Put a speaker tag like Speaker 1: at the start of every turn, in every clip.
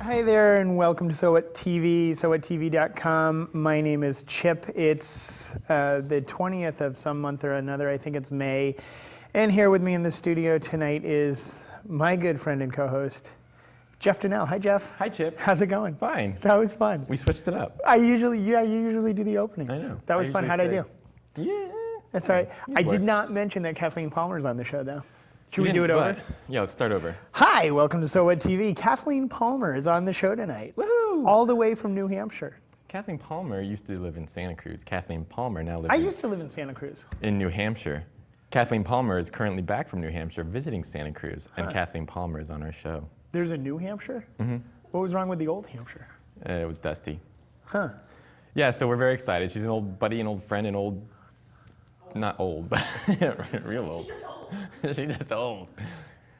Speaker 1: Hi there, and welcome to So What TV, SoWhatTV.com. My name is Chip. It's the 20th of some month or another. I think it's May. And here with me in the studio tonight is my good friend and co-host, Jeff Donnell. Hi, Jeff.
Speaker 2: Hi, Chip.
Speaker 1: How's it going?
Speaker 2: Fine.
Speaker 1: That was fun.
Speaker 2: We switched it up.
Speaker 1: You usually do the openings.
Speaker 2: I know.
Speaker 1: That was fun. How'd I do?
Speaker 2: Yeah.
Speaker 1: That's all right. I
Speaker 2: work.
Speaker 1: did not mention that Kathleen Palmer's on the show, though. Should we do it over?
Speaker 2: Yeah, let's start over.
Speaker 1: Hi, welcome to So What TV. Kathleen Palmer is on the show tonight.
Speaker 2: Woohoo!
Speaker 1: All the way from New Hampshire.
Speaker 2: Kathleen Palmer used to live in Santa Cruz. Kathleen Palmer now lives
Speaker 1: I used to live in Santa Cruz.
Speaker 2: in New Hampshire. Kathleen Palmer is currently back from New Hampshire visiting Santa Cruz, and Kathleen Palmer is on our show.
Speaker 1: There's a New Hampshire? Mm-hmm. What was wrong with the old Hampshire?
Speaker 2: It was dusty.
Speaker 1: Huh.
Speaker 2: Yeah, so we're very excited. She's an old buddy, an old friend, an old, not old, but real old. She's just old.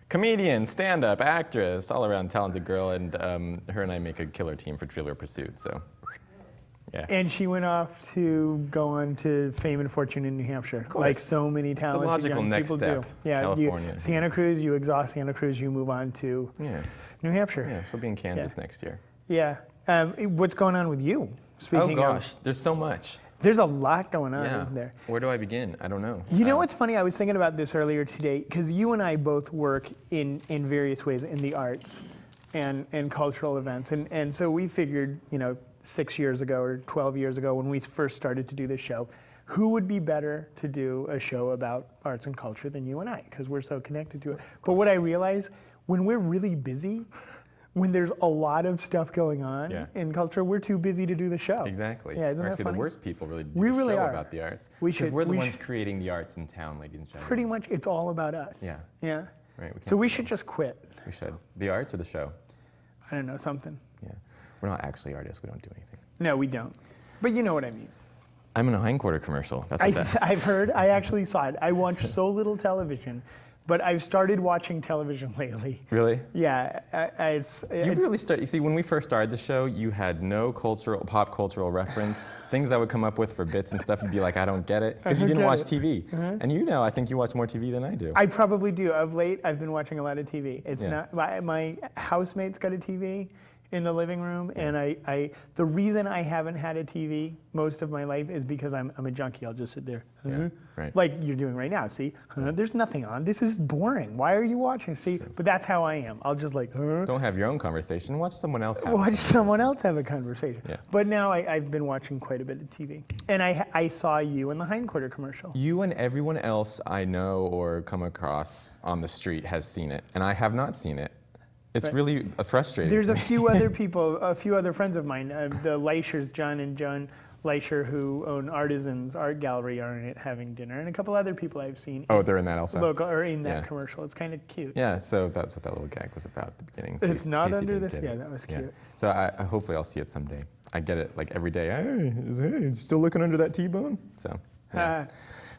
Speaker 2: Comedian, stand-up, actress, all-around talented girl, and her and I make a killer team for Trivial Pursuit, so yeah.
Speaker 1: And she went off to go on to fame and fortune in New Hampshire, like so many talented
Speaker 2: logical
Speaker 1: young
Speaker 2: next
Speaker 1: people
Speaker 2: step,
Speaker 1: do. Yeah,
Speaker 2: California.
Speaker 1: Santa Cruz, you exhaust Santa Cruz, you move on to New Hampshire.
Speaker 2: Yeah, she'll be in Kansas next year.
Speaker 1: Yeah. What's going on with you? Speaking of,
Speaker 2: there's so much.
Speaker 1: there's a lot going on,
Speaker 2: Yeah.
Speaker 1: isn't there?
Speaker 2: Where do I begin? I don't know.
Speaker 1: You know what's funny? I was thinking about this earlier today, because you and I both work in various ways in the arts and cultural events. And so we figured, 6 years ago or 12 years ago when we first started to do this show, who would be better to do a show about arts and culture than you and I, because we're so connected to it. But what I realize, when we're really busy, when there's a lot of stuff going on in culture, we're too busy to do the show.
Speaker 2: Exactly.
Speaker 1: Yeah, isn't
Speaker 2: we're
Speaker 1: that
Speaker 2: actually
Speaker 1: funny?
Speaker 2: the worst people really do
Speaker 1: We
Speaker 2: the
Speaker 1: really
Speaker 2: show
Speaker 1: are.
Speaker 2: about the arts.
Speaker 1: We
Speaker 2: Because
Speaker 1: should-
Speaker 2: we're the
Speaker 1: we
Speaker 2: ones
Speaker 1: should-
Speaker 2: creating the arts in town, like in general.
Speaker 1: Pretty much, it's all about us.
Speaker 2: Yeah.
Speaker 1: Yeah.
Speaker 2: Right.
Speaker 1: So we should just quit.
Speaker 2: We should. The arts or the show?
Speaker 1: I don't know, something.
Speaker 2: Yeah. We're not actually artists. We don't do anything.
Speaker 1: No, we don't. But you know what I mean.
Speaker 2: I'm in a hindquarter commercial. That's what that.
Speaker 1: I've heard. I actually saw it. I watch so little television, but I've started watching television lately.
Speaker 2: Really?
Speaker 1: Yeah,
Speaker 2: You really start. You see, when we first started the show, you had no pop cultural reference. Things I would come up with for bits and stuff, you'd be like, I don't get it, because you didn't watch TV. And you know, I think you watch more TV than I do.
Speaker 1: I probably do. Of late, I've been watching a lot of TV. It's
Speaker 2: Yeah.
Speaker 1: not my housemate's got a TV in the living room, and the reason I haven't had a TV most of my life is because I'm a junkie. I'll just sit there,
Speaker 2: right.
Speaker 1: like you're doing right now. See, there's nothing on. This is boring. Why are you watching? See, but that's how I am. I'll just like,
Speaker 2: Don't have your own conversation. Watch someone else have.
Speaker 1: watch someone else have a conversation.
Speaker 2: Yeah.
Speaker 1: But now I've been watching quite a bit of TV, and I saw you in the hindquarter commercial.
Speaker 2: You and everyone else I know or come across on the street has seen it, and I have not seen it. It's really frustrating.
Speaker 1: There's
Speaker 2: to
Speaker 1: a
Speaker 2: me.
Speaker 1: few other people, a few other friends of mine. The Leischers, John and Joan Leischer, who own Artisans Art Gallery, are in it having dinner, and a couple other people I've seen.
Speaker 2: Oh, they're in that also.
Speaker 1: Local or in that
Speaker 2: Yeah.
Speaker 1: commercial. It's kind of cute.
Speaker 2: Yeah, so that's what that little gag was about at the beginning. in
Speaker 1: It's
Speaker 2: case-
Speaker 1: not
Speaker 2: in case you
Speaker 1: under
Speaker 2: didn't
Speaker 1: this.
Speaker 2: get
Speaker 1: Yeah,
Speaker 2: it.
Speaker 1: that was
Speaker 2: Yeah.
Speaker 1: cute.
Speaker 2: So I hopefully I'll see it someday. I get it like every day. Hey, still looking under that T-bone? So. Yeah.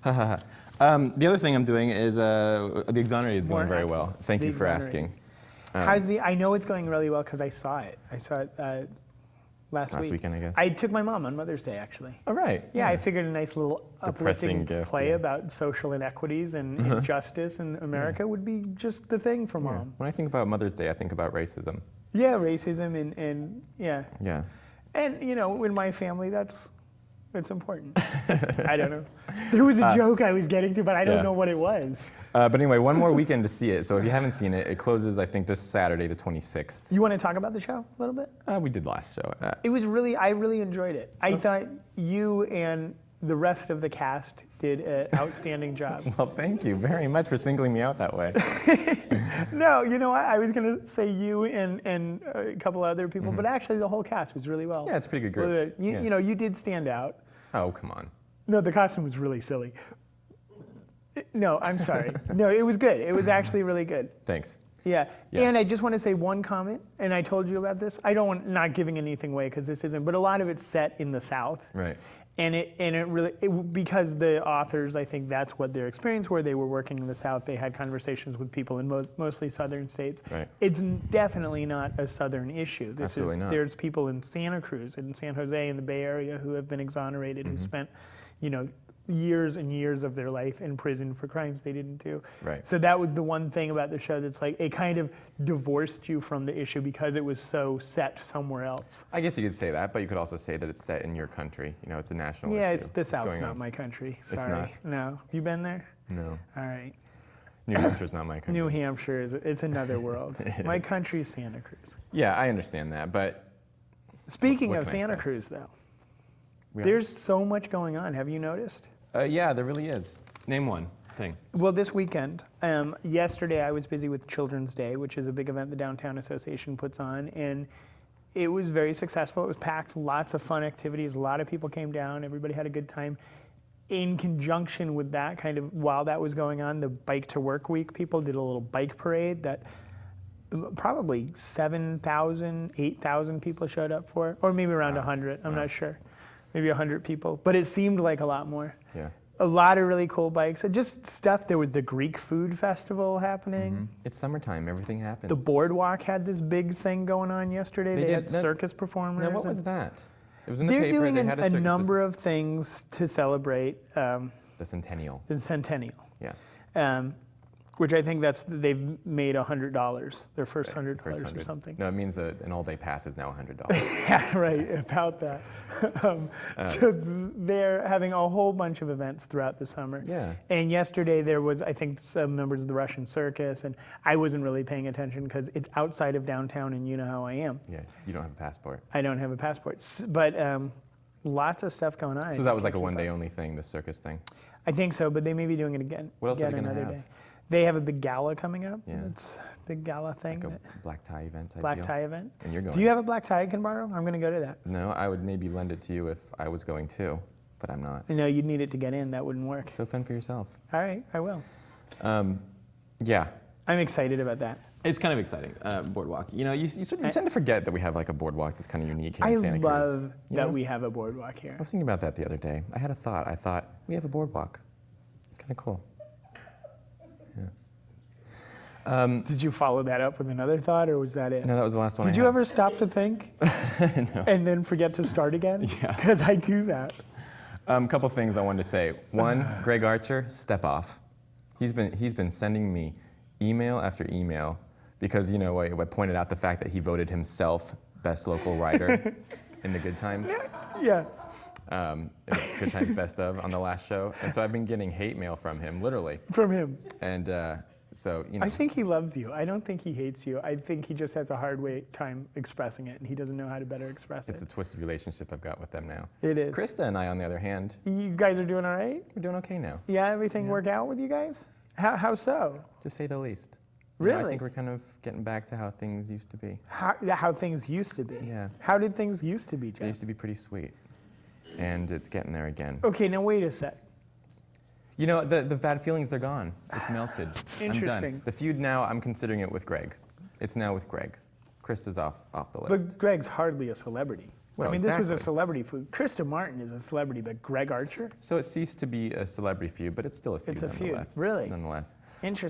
Speaker 2: The other thing I'm doing is the Exonerated is going very well. Thank
Speaker 1: The
Speaker 2: you for
Speaker 1: Exonerated.
Speaker 2: asking.
Speaker 1: I know it's going really well because I saw it. I saw it last
Speaker 2: weekend, I guess.
Speaker 1: I took my mom on Mother's Day, actually.
Speaker 2: All right.
Speaker 1: Yeah, I figured a nice little
Speaker 2: Depressing
Speaker 1: uplifting
Speaker 2: gift,
Speaker 1: play
Speaker 2: yeah.
Speaker 1: about social inequities and injustice in America would be just the thing for mom.
Speaker 2: When I think about Mother's Day, I think about racism.
Speaker 1: Yeah, racism and yeah.
Speaker 2: Yeah.
Speaker 1: And in my family, it's important. I don't know. There was a joke I was getting to, but I don't know what it was.
Speaker 2: But anyway, one more weekend to see it. So if you haven't seen it, it closes, I think, this Saturday, the 26th.
Speaker 1: You want to talk about the show a little bit?
Speaker 2: We did last show.
Speaker 1: It was I really enjoyed it. I thought you and the rest of the cast did an outstanding job.
Speaker 2: Well, thank you very much for singling me out that way.
Speaker 1: No, I was going to say you and a couple other people, but actually the whole cast was really well.
Speaker 2: Yeah, it's a pretty good group.
Speaker 1: You did stand out.
Speaker 2: Oh, come on.
Speaker 1: No, the costume was really silly. No, I'm sorry. No, it was good. It was actually really good.
Speaker 2: Thanks.
Speaker 1: Yeah.
Speaker 2: Yeah.
Speaker 1: And I just want to say one comment, and I told you about this. I don't want, not giving anything away because this isn't, but a lot of it's set in the South.
Speaker 2: Right.
Speaker 1: And it really, because the authors, I think that's what their experience were. They were working in the South. They had conversations with people in mostly Southern states.
Speaker 2: Right.
Speaker 1: It's definitely not a Southern issue.
Speaker 2: Absolutely not.
Speaker 1: There's people in Santa Cruz and San Jose in the Bay Area who have been exonerated, who spent, years and years of their life in prison for crimes they didn't do.
Speaker 2: Right.
Speaker 1: So that was the one thing about the show that's like, it kind of divorced you from the issue because it was so set somewhere else.
Speaker 2: I guess you could say that, but you could also say that it's set in your country. You know, it's a national issue.
Speaker 1: Yeah, it's the South's
Speaker 2: going
Speaker 1: not
Speaker 2: on.
Speaker 1: my country.
Speaker 2: It's
Speaker 1: Sorry.
Speaker 2: not?
Speaker 1: No. You been there?
Speaker 2: No.
Speaker 1: All right.
Speaker 2: New Hampshire's not my country.
Speaker 1: New Hampshire it's another world.
Speaker 2: It
Speaker 1: My
Speaker 2: is.
Speaker 1: country's Santa Cruz.
Speaker 2: Yeah, I understand that, but
Speaker 1: Speaking
Speaker 2: What
Speaker 1: of
Speaker 2: can I
Speaker 1: Santa
Speaker 2: say?
Speaker 1: Cruz, though,
Speaker 2: we are-
Speaker 1: there's so much going on. Have you noticed?
Speaker 2: yeah, there really is. Name one thing.
Speaker 1: Well, this weekend, yesterday I was busy with Children's Day, which is a big event the Downtown Association puts on, and it was very successful. It was packed, lots of fun activities, a lot of people came down, everybody had a good time. In conjunction with that, kind of while that was going on, the Bike to Work Week people did a little bike parade that probably 7,000, 8,000 people showed up for, or maybe around 100, I'm not sure. Maybe 100 people, but it seemed like a lot more.
Speaker 2: Yeah.
Speaker 1: A lot of really cool bikes, and just stuff. There was the Greek food festival happening.
Speaker 2: It's summertime. Everything happens.
Speaker 1: The Boardwalk had this big thing going on yesterday.
Speaker 2: They
Speaker 1: They,
Speaker 2: did.
Speaker 1: had
Speaker 2: That-
Speaker 1: circus performers.
Speaker 2: Now, what
Speaker 1: and
Speaker 2: was that? It was in the
Speaker 1: They're
Speaker 2: paper.
Speaker 1: doing
Speaker 2: They had
Speaker 1: a
Speaker 2: circus
Speaker 1: number of things to celebrate
Speaker 2: The centennial.
Speaker 1: the centennial,
Speaker 2: Yeah.
Speaker 1: which I think they've made $100, their first $100
Speaker 2: First
Speaker 1: or
Speaker 2: 100.
Speaker 1: something.
Speaker 2: No, it means that an all-day pass is now $100.
Speaker 1: Yeah, right, about that. So they're having a whole bunch of events throughout the summer.
Speaker 2: Yeah.
Speaker 1: And yesterday there was, I think, some members of the Russian circus, and I wasn't really paying attention because it's outside of downtown, and you know how I am.
Speaker 2: Yeah, you don't have a passport.
Speaker 1: I don't have a passport, but lots of stuff going on.
Speaker 2: So that was like a one-day only thing, the circus thing.
Speaker 1: I think so, but they may be doing it again.
Speaker 2: What else are
Speaker 1: again
Speaker 2: they gonna
Speaker 1: another
Speaker 2: have?
Speaker 1: day. They have a big gala coming up.
Speaker 2: Yeah.
Speaker 1: It's a big gala thing.
Speaker 2: Like
Speaker 1: that-
Speaker 2: a black tie event type
Speaker 1: black
Speaker 2: deal.
Speaker 1: tie event.
Speaker 2: And you're going.
Speaker 1: Do you have a black tie I can borrow? I'm going to go to that.
Speaker 2: No, I would maybe lend it to you if I was going too, but I'm not.
Speaker 1: I know you'd need it to get in. That wouldn't work.
Speaker 2: So fend for yourself.
Speaker 1: All right, I will.
Speaker 2: Yeah.
Speaker 1: I'm excited about that.
Speaker 2: It's kind of exciting, boardwalk. You know, you tend to forget that we have like a boardwalk that's kind of unique here
Speaker 1: I
Speaker 2: in Santa Cruz.
Speaker 1: love
Speaker 2: You
Speaker 1: that
Speaker 2: know?
Speaker 1: we have a boardwalk here.
Speaker 2: I was thinking about that the other day. I had a thought. I thought, we have a boardwalk. It's kind of cool.
Speaker 1: Did you follow that up with another thought, or was that it?
Speaker 2: No, that was the last one.
Speaker 1: Did
Speaker 2: I
Speaker 1: you
Speaker 2: had.
Speaker 1: ever stop to think
Speaker 2: No.
Speaker 1: and then forget to start again?
Speaker 2: Yeah.
Speaker 1: Because I do that.
Speaker 2: Couple things I wanted to say. One, Greg Archer, step off. He's been sending me email after email because, you know, I pointed out the fact that he voted himself best local writer in the Good Times.
Speaker 1: Yeah.
Speaker 2: In Good Times Best Of on the last show. And so I've been getting hate mail from him, literally.
Speaker 1: From him.
Speaker 2: And so, you know.
Speaker 1: I think he loves you. I don't think he hates you. I think he just has a hard time expressing it, and he doesn't know how to better express
Speaker 2: It's a
Speaker 1: it.
Speaker 2: twisted relationship I've got with them now.
Speaker 1: It is.
Speaker 2: Krista and I, on the other hand,
Speaker 1: You guys are doing all right?
Speaker 2: we're doing okay now,
Speaker 1: Yeah, everything work out with you guys? How so?
Speaker 2: to say the least. You know, I
Speaker 1: Really?
Speaker 2: think we're kind of getting back to how things used to be.
Speaker 1: How things used to be?
Speaker 2: Yeah.
Speaker 1: How did things used to be,
Speaker 2: They
Speaker 1: Jeff?
Speaker 2: used to be pretty sweet. And it's getting there again.
Speaker 1: Okay, now wait a sec.
Speaker 2: You know, the bad feelings, they're gone. It's melted. I'm
Speaker 1: Interesting.
Speaker 2: done. The feud now, I'm considering it with Greg. It's now with Greg. Chris is off the list.
Speaker 1: But Greg's hardly a celebrity.
Speaker 2: Well,
Speaker 1: I mean, this was a
Speaker 2: exactly.
Speaker 1: celebrity food. Krista Martin is a celebrity, but Greg Archer?
Speaker 2: So it ceased to be a celebrity feud, but it's still a feud.
Speaker 1: It's a feud,
Speaker 2: nonetheless.
Speaker 1: really?
Speaker 2: Nonetheless.
Speaker 1: Interesting.